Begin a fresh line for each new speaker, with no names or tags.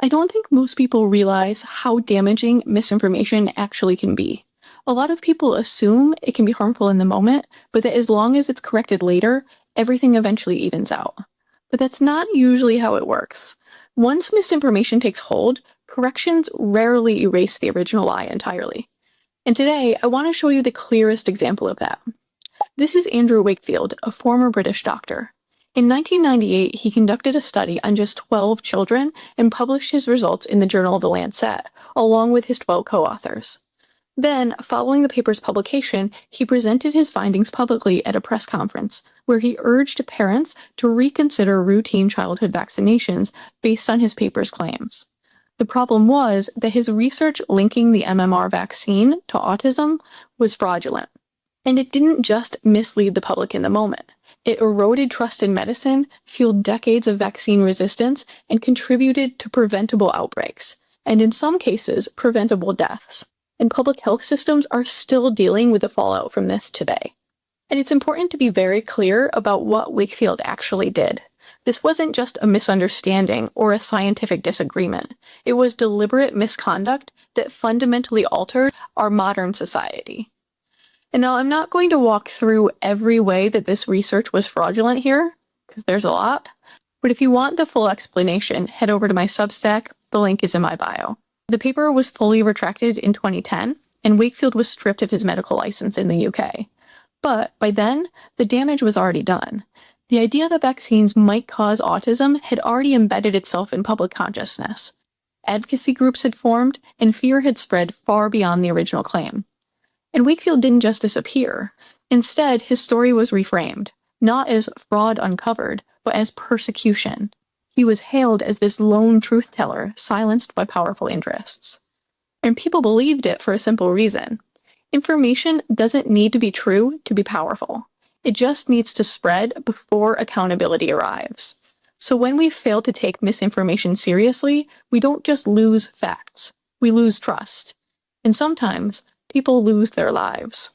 I don't think most people realize how damaging misinformation actually can be. A lot of people assume it can be harmful in the moment, but that as long as it's corrected later, everything eventually evens out. But that's not usually how it works. Once misinformation takes hold, corrections rarely erase the original lie entirely. And today, I want to show you the clearest example of that. This is Andrew Wakefield, a former British doctor. In 1998, he conducted a study on just 12 children and published his results in the Journal of the Lancet, along with his 12 co-authors. Then, following the paper's publication, he presented his findings publicly at a press conference, where he urged parents to reconsider routine childhood vaccinations based on his paper's claims. The problem was that his research linking the MMR vaccine to autism was fraudulent. And it didn't just mislead the public in the moment. It eroded trust in medicine, fueled decades of vaccine resistance, and contributed to preventable outbreaks, and in some cases, preventable deaths. And public health systems are still dealing with the fallout from this today. And it's important to be very clear about what Wakefield actually did. This wasn't just a misunderstanding or a scientific disagreement. It was deliberate misconduct that fundamentally altered our modern society. And now I'm not going to walk through every way that this research was fraudulent here, because there's a lot. But if you want the full explanation, head over to my Substack. The link is in my bio. The paper was fully retracted in 2010, and Wakefield was stripped of his medical license in the UK. But by then, the damage was already done. The idea that vaccines might cause autism had already embedded itself in public consciousness. Advocacy groups had formed, and fear had spread far beyond the original claim. And Wakefield didn't just disappear. Instead, his story was reframed, not as fraud uncovered, but as persecution. He was hailed as this lone truth-teller, silenced by powerful interests. And people believed it for a simple reason. Information doesn't need to be true to be powerful. It just needs to spread before accountability arrives. So when we fail to take misinformation seriously, we don't just lose facts, we lose trust. And sometimes, people lose their lives.